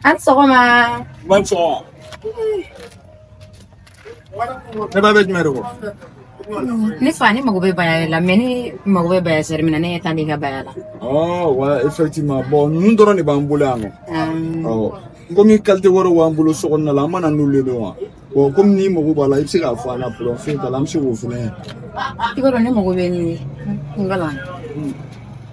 An sɔgɔma. Ban sɔgɔma. Ne b'a bɛ jumɛn de kɔ? Ne fa ne mago bɛ baya la mais ne mago bɛ baya sɛri min na ne ɲɛ t'a ka baya la. Ouais, effectivement. Bon, ninnu dɔrɔn de b'an bolo yan nɔ. Komi qualité wɛrɛw b'an bolo so kɔnɔna la an mana n'olu de dɔn wa. Bon, komi n'i mago b'a la i bɛ se k'a fɔ an na fɔlɔ fɛn t'a la an bɛ se k'o fɛnɛ ye. I b'a dɔn ne mago bɛ nin ngala.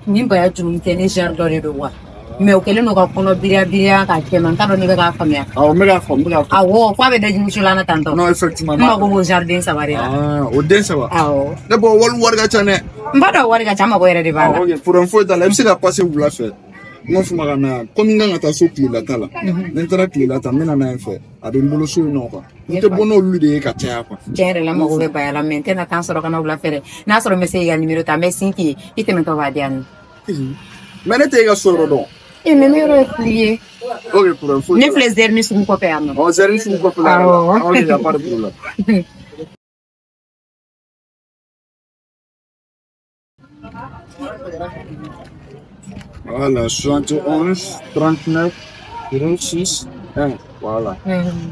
Nin baya juru tɛ ne genre dɔ de don wa. Mais o kɛlen don ka kɔnɔ biriya ka kɛmɛ n t'a dɔn ne bɛ k'a faamuya. Awɔ n bɛ k'a faamu n bɛ k'a faamu. Awɔ f'a bɛ daji muso la na tantɔ. Non effectivement. Ne mago b'o genre den saba de la. O den saba. Awɔ. Ne bɔ wari ka ca dɛ. N b'a dɔn wari ka ca n mago yɛrɛ de b'a la. Ok problème foyi t'a la i bɛ se ka passer wula fɛ. N b'a fɔ ma ka na komi n kan ka taa so tilelata la. Ni n taara tilelata n bɛ na n'a ye fɛ a bɛ n bolo so in nɔ quoi. N tɛ bɔ n'olu de ye ka caya quoi. Tiɲɛ yɛrɛ la n mago bɛ baya la mais n tɛna temps sɔrɔ ka na wula fɛ dɛ. N'a sɔrɔ n bɛ se k'i ka numéro ta n bɛ sin k'i ye i tɛmɛtɔ b'a di yan. Mais ne tɛ e ka so yɔrɔ dɔn. Mais ne yɔrɔ ye fili ye. Ok problème foyi. Ne filɛ Zɛrini sugu kɔfɛ yan nɔ. Zɛrini sugu kɔfɛ la. Awɔ. Ok y a pas de problème. Voilà, 71 39 06 1. Voilà.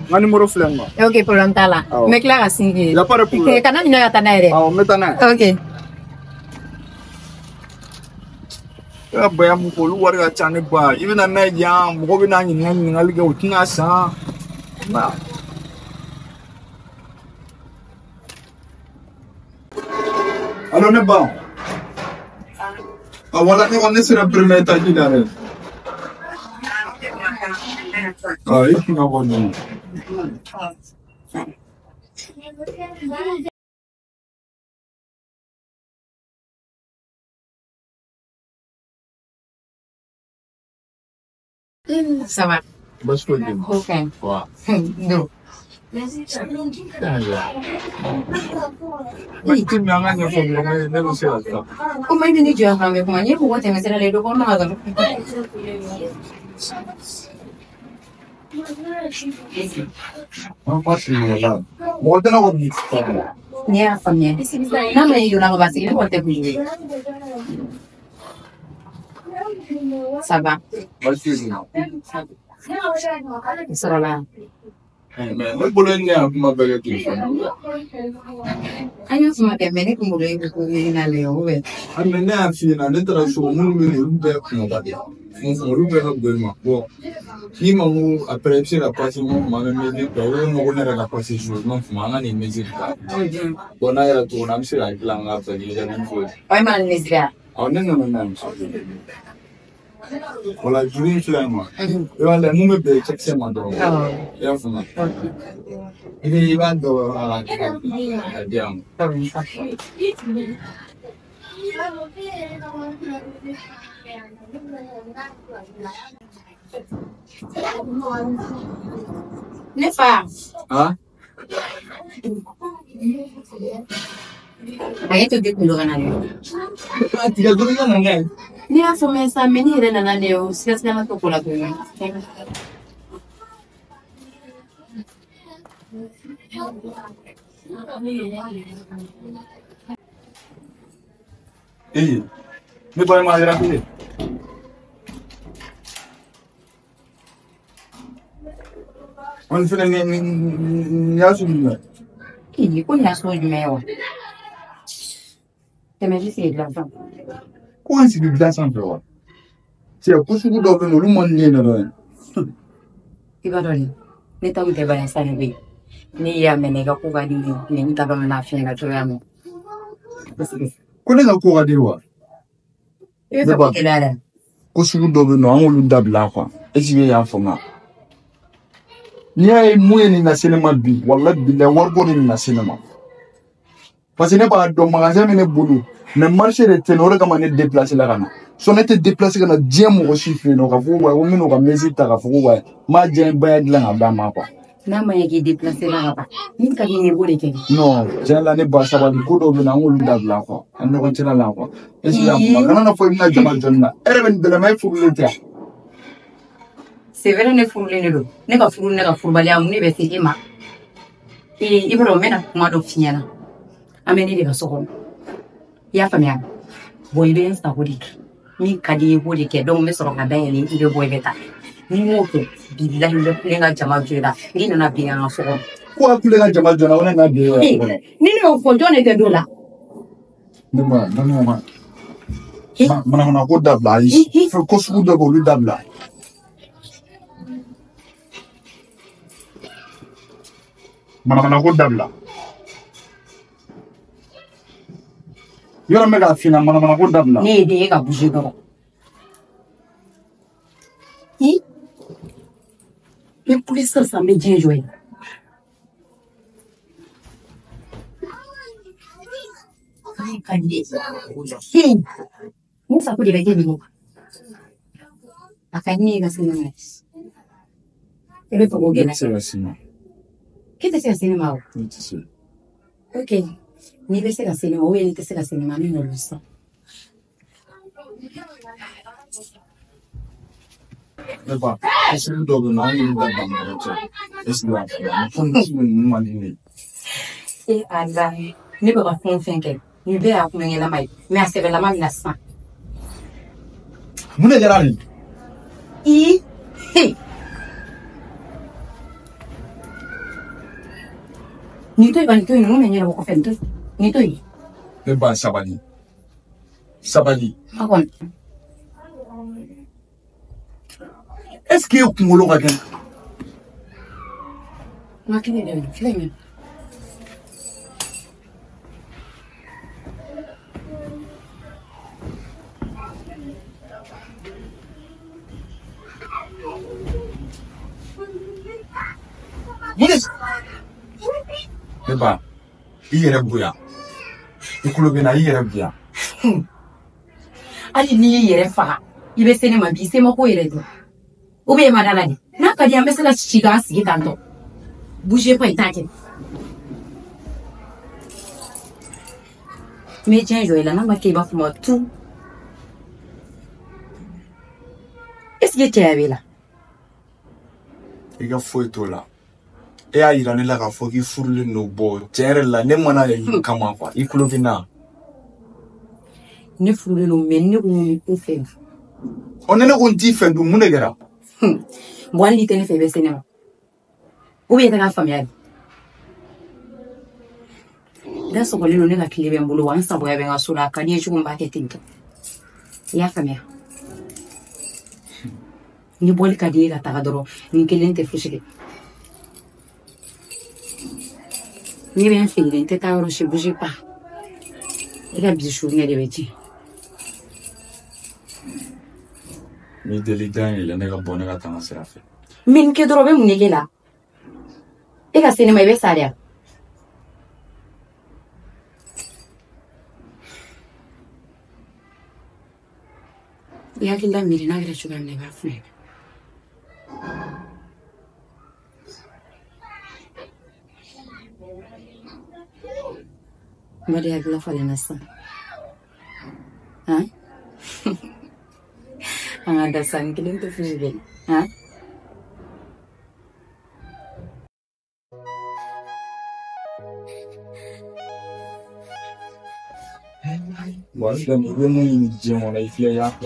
Mon numéro filɛ nin nɔ. Ok, problème t'a la. N bɛ tila ka sin k'i ye. Y a pas de problème. Kana minɛ ka taa n'a ye dɛ. Awɔ n bɛ taa n'a ye. Ok. E ka baya mun fɔ olu wari ka ca ne ba i bɛna n'a ye yan mɔgɔ bɛ n'a ɲininkali kɛ o tɛna san. Allo ne ba. Wala ne kɔni ne sera premier étage la dɛ. I tɛna bɔ nin. Ça va. Basi foyi tɛ yen. Ok. Wa. Non. Ti min an ka ɲɛfɔ mɔgɔ ne bɛ se ka taa. Kuma i bɛ ne jɔ yan fan bɛɛ kuma n ye mɔgɔ tɛmɛ sira la i dɔ kɔnɔ ka dɔrɔn. An ma sigi mɔgɔ la. Mɔgɔ tɛna ko bi faamuya. Ne y'a faamuya. N'a ma ye donna ka ban sigi ne kɔni tɛ kun ye. Ça va. Basi foyi tɛ yen. I sɔrɔla. Ne bolo ne y'a kuma bɛɛ kɛ téléphone na. An y'o kuma kɛ mais ne kun bolo e ko i nalen o bɛ. Mais ne y'a f'i ɲɛna ne taara so minnu bɛ yen olu bɛɛ kumaba de ye. Olu bɛɛ ka bon i ma. Bon n'i ma n ko après i bɛ se ka passer n ko tuma bɛ mesure ta o ye n ko ne yɛrɛ ka passer jour n ko tuma an ka nin mesure ta. Bon n'a yɛrɛ tuguni an bɛ se ka dilan an ka valide ni foyi. Ɔ e ma nin mesure ya. Awɔ ne nana n'a ye. Voilà juru in filɛ nin ma. I b'a lajɛ mun bɛ bɛn cɛkisɛ ma dɔrɔn. I y'a faamuya. I b'a dɔ ka di yan. Ne fa. A ye to de kun dɔ ka na ye. Tigɛ dɔrɔn i ka na n'a ye. Ne y'a faamuya sa mais ne yɛrɛ nana ne ye o siga to ko la tuguni. Ne ba ma yɛrɛ fili. An fɛnɛ ni y'a sugu jumɛn? Ko nin y'a sugu jumɛn ye wa? Tɛmɛ ji sigi dilan sanfɛ. Ko an sigi dilan sanfɛ wa? Cɛ ko sugu dɔw bɛ yen olu man di ne ye dɔrɔn. I b'a dɔn ne ta kun tɛ bana sa ne bɛ yen. Ne y'a mɛn i ka ko ka di ne ye ne ta bamanan fiɲɛ ka cogoya min. Ko ne ka ko ka di wa? I bɛ fɛ ko gɛlɛya dɛ. Ko sugu dɔw bɛ yen nɔ an k'olu dabila quoi. Est-ce que e y'a faamuya? N'i y'a ye mun ye nin lase ne ma bi walahi bilahi waribɔ de nin lase ne ma. Parce que ne b'a dɔn magasin bɛ ne bolo mais marché de tɛ yen o de kama ne déplacé la ka na. Sinon ne tɛ déplacé ka na diɲɛ mɔgɔ si fɛ yen nɔ ka fɔ ko ko n bɛna o ka mesure ta ka fɔ ko n b'a diɲɛ baya dilan ka d'a ma quoi. N'a ma ɲɛ k'i déplacé la ka ban min ka di ne ye i b'o de kɛ. Non tiɲɛ la ne ba sabali ko dɔw bɛ na an k'olu dabila quoi an ni ɲɔgɔn cɛla la quoi. Est-ce que i y'a faamuya? Kana na fɔ i bɛna jama jɔni na. E yɛrɛ bɛ nin bɛɛ la mais e furulen tɛ. C'est vrai ne furulen de don. Ne ka furu ne ka furubaliya mun de bɛ se e ma. I b'a dɔn n bɛna kuma dɔ f'i ɲɛna. An bɛ ne de ka so kɔnɔ. I y'a faamuya? Bon i bɛ n sago de kɛ. Min ka di i b'o de kɛ donc n bɛ sɔrɔ ka dayɛlɛ i bɛ bɔ i bɛ taa. Ni moto billahi le kulenga jama jola ngi nana binga nga soko Ko kulenga jama jona wala nga de ni no fo jone de dola ma mana ko dabla yi fo ko su da ko lu dabla mana ko dabla yoro me ga fina mana ko dabla ne de ka bouger do mais police ça me bien joué Musa kuli bege ni akani ga sinema ebe to gogena kete se sinema o okay ni be se la sinema o ni te se la sinema ni no lo so Eba esu do no ni da ba esu la fon ni mali ni e ala ni ba fon fenke ni be a kuma ngela mai me a se be la mai na sa mune jarani ni to iban to no me nyela ko fento ni to yi eba sabali akon est-ce que kungolo ka ken ma kini de flemme Yes. Eba iyere buya ikulo bena iyere buya ali ni yere fa ibe sene ma bi se ma ko yere do o be ma dala ni na ka dia mesela chiga si tanto bouger pas itake me tiens joie la na ma ke ba fuma tout est-ce que tu es là iga foi to la e a ira ne la ka fo ki furule no bo tere la ne mana ya kama kwa ikulo bena ne furule no men ne ko fe onene ko nti fendu mune gera bon li tene fe be sene ma o be ta ka famia da so ko le no ne ka kile be mbulu wan sa bo ya be nga sula ka ni ju mba ke tinto ya famia ni boli ka di ka ta doro ni kelente fushike ni bien fini te ta ro shi bouge pas e ka bisu ni de beti mi delidan ile ne ka bone ka tanga serafe min ke doro be mun ne la e ka sene mai be saria ya kila miri na gira chuga ne ba fune Mari agla fale nasa. Ha? Ang ada sang kilin to fusibel. Ha? Wala ni we ni jemo na ifia yako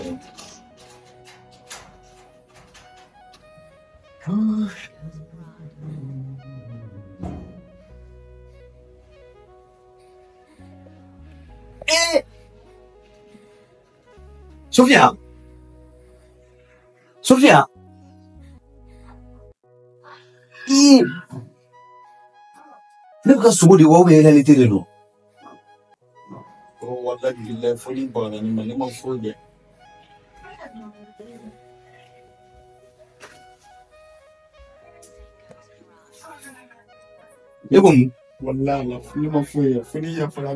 Sofia. Ne ka sugo di wawe ele ni tirelo. o wala billahi foli bana ni ma foli Yebo mu. wala la foli ya fala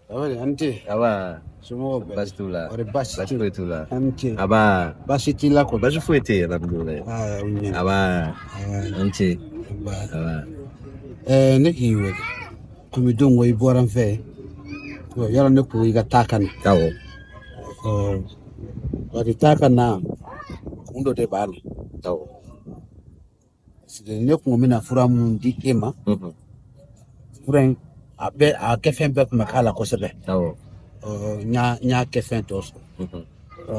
Awali ante Aba sumo basitula. ore basi Basitula. ante Aba basi tila ko basifuete alhamdulillah. unye Aba anche. ba Aba ne kiwe kumidongo iboran fe ko yara ne ku iga takan kawo. wadi takan na kundo de bal Kawo. side ne ku mina fura mun di kema Mhm. furan a kefen bek makala ko sebe Awo. nya kefen tos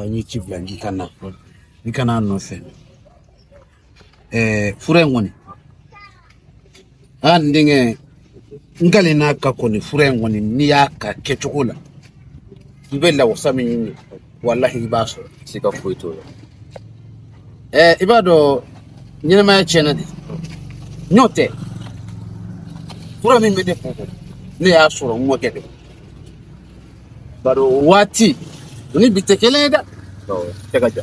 ni chibla ni kana no fe fure ngoni an dinge ngali na ka ko ni fure ngoni ni ya ka kechokola ibella wasami ni wallahi baso Sika foito. ibado nyina ma chena di nyote fure mi mede ko ne ya soro mo kede baro wati ni bitekele da Awo. Tekaja.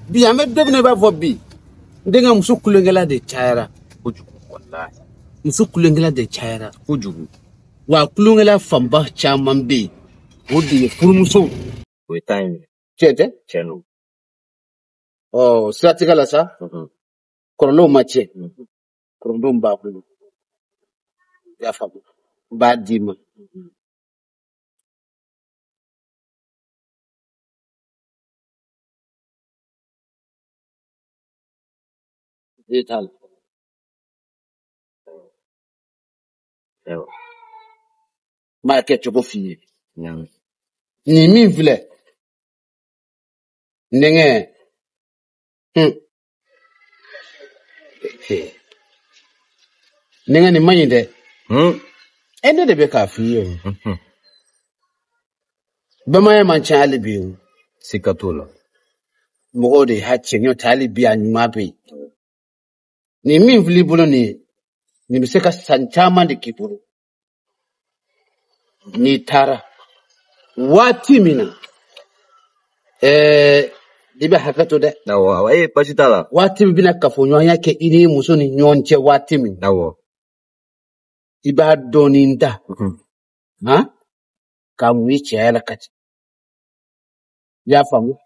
bi ame debne ba fobi ndenga musukulengela de chaira Kujugu. Wallahi. musukulengela de chaira Kujugu. wa kulungela famba chaman bi odi furumuso We time. chete Chenu. oh strategala sa korolo mache korolo mbabu ya fabu ba dima etal Awo. ma ke chogo fiye Nyang. ni min vile ndenge ndenge ni manyinde ende de be ka fiye bama man chali bi Sika tola. mo de ha chenyo tali bi anyuma bi ni min vile bolo ni miseka sanchama de kiburu ni tara wati mina ibe hakato de Awo. Awo. Pasitala. wati bina kafonyo yake ini muso ni nyonche wati min Awo. iba doninda ha kamu iche ala kati ya famu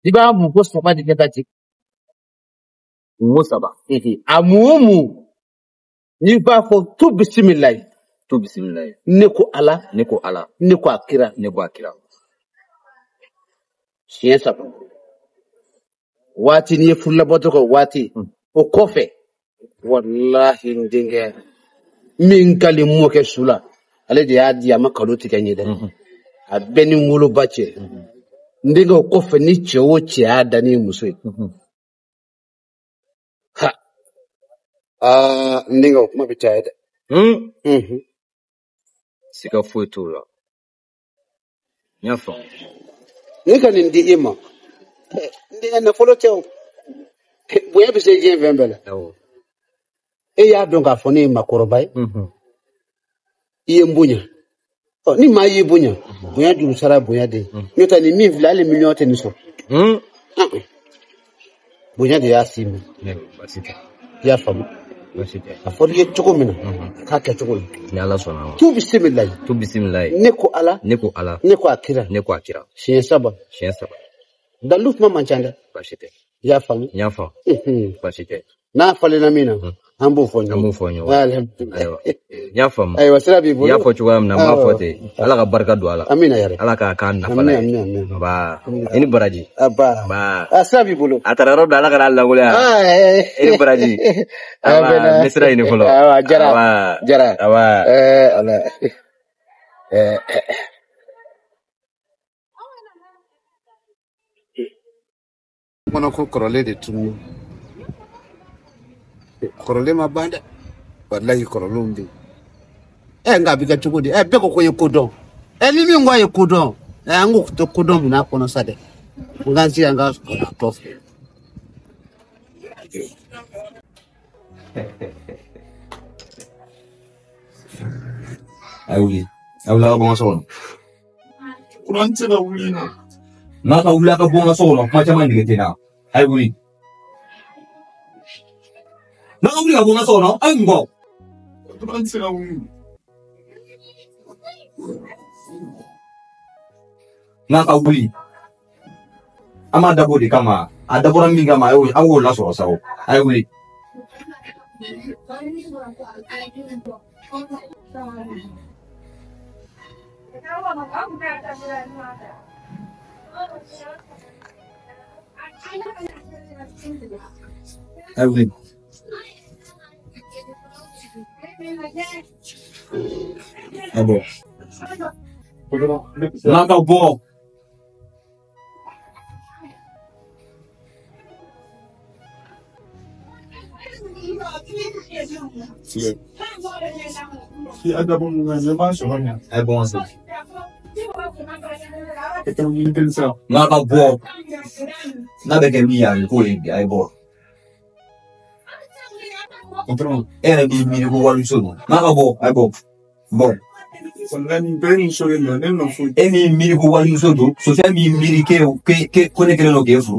iba mu ko soba de kati Musaba. amumu ni ba fo tu bismillah Tu bismillah. ne ko ala Neko ala. ne ko akira Neko akira. siyasa wati ni fulla boto ko wati o kofe wallahi ndinge min kali mo ke sula ale de ya di amakalo tikanye de a beni wolo bache ndinge o kofe ni chewo che ada ni muso ha ndinge o kuma bicha de Sika foito la. Nyafa. nika ni ndi ima ndinge na follow teo boya bi se je vembele Awo. ya donga foni makorobai iye mbunya ni ma yi bunya bunya du sara bunya de nyota ni mi vla le million te ni so bunya de ya simi Basita. ya famu Basita. afori ye choko mina ka ke choko Ni ala sona. tu bismillah Tu bismillah. ne ko ala Neko ala. ne ko akira Neko akira. shi saba Shen saba. dalu ma manchanda Basita. ya famu Nyafa. Basita. na fale na mina ambu fonyo Ambu fonyo. alhamdulillah Ayo. Nyafa ma. ay wasra bi bulu Ya fo chuwa na ma fote. Ala ka barka do ala. amina yare Ala ka kan na amina fala. amina Ba. Ini baraji. aba Ba. asra bi bulu Atara roda ala ka ala gole. Ini baraji. Awa misra ini folo. awa jara Awa. jara Awa. ala kono ko korole de tunu korole mabanda wallahi korolumbi ngabi ka chukudi be ko ye kodon ni mi ngwa ye kodon angu to kodon mina kono sade nganzi anga to Awuli. Awula ka bonga solo. Kuran tira wuli na. Na ka wula ka bonga solo, kuma chama ndigete na. Awuli. Na ka wuli ka bonga solo, ay ngo. Kuran tira wuli. Na ka wuli. Ama dabo di kama, adabora mi kama awo la solo sawo. Awuli. Awuli. Ah bon. Naka bon. Si ada pun mengajak soalnya. Bon ça. Kita mungkin sah. Naka bon. Na be ke mi ya ko e bi ai bon. Control. Era bi mi ko walu so no. Naka bon ai bon. Bon. Soalnya beri soalnya nggak nemu food. Emi miri ko walu so do. So se mi miri ke ko ne ke no ke fu.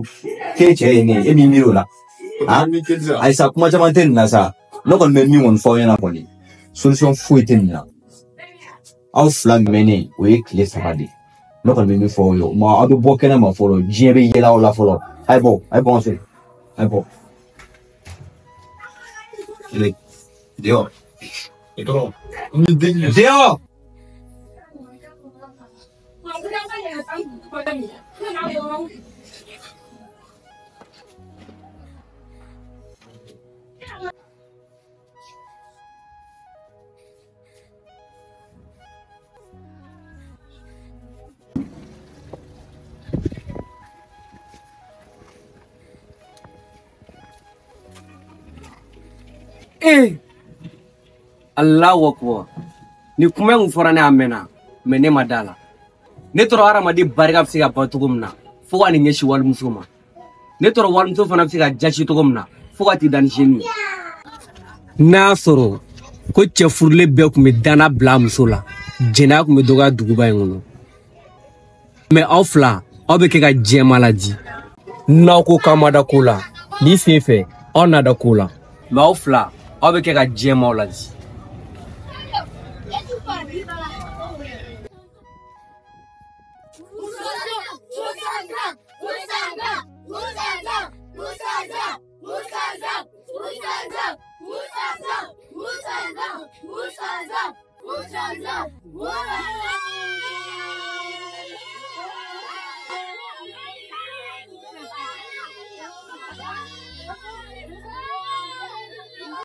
Ke che ne emi miri la. Ah. Ai sa kuma chama ten na sa. No kon me mi won fo yana ko ni. Solution fu ten na. Aw flag mene o ye kile sabade. No kon me mi fo yo. Ma adu bo kena ma fo lo. Jebe yela o la fo lo. Ai bon se. Ai bon. Ele. Dio. Itu. Ini Dio. Allahu akbar. Ni kuma mun fɔra ne amena mais ne ma dala. Ne tora aramadi barika bɛ se ka ban cogo min na fo ka nin ɲɛsi walimuso ma. Ne tora walimuso fana bɛ se ka jasi cogo min na fo ka t'i da ni seni ye. N'a sɔrɔ ko cɛ furulen bɛɛ tun bɛ dana bila a muso la jɛnɛya tun bɛ dɔgɔya duguba in kɔnɔ. Mais aw fila aw bɛ kɛ ka jɛma ladi. N'aw ko k'aw ma da ko la ni sen fɛ aw na da ko la. Mais aw fila aw bɛ kɛ ka jɛmaw ladi. Musa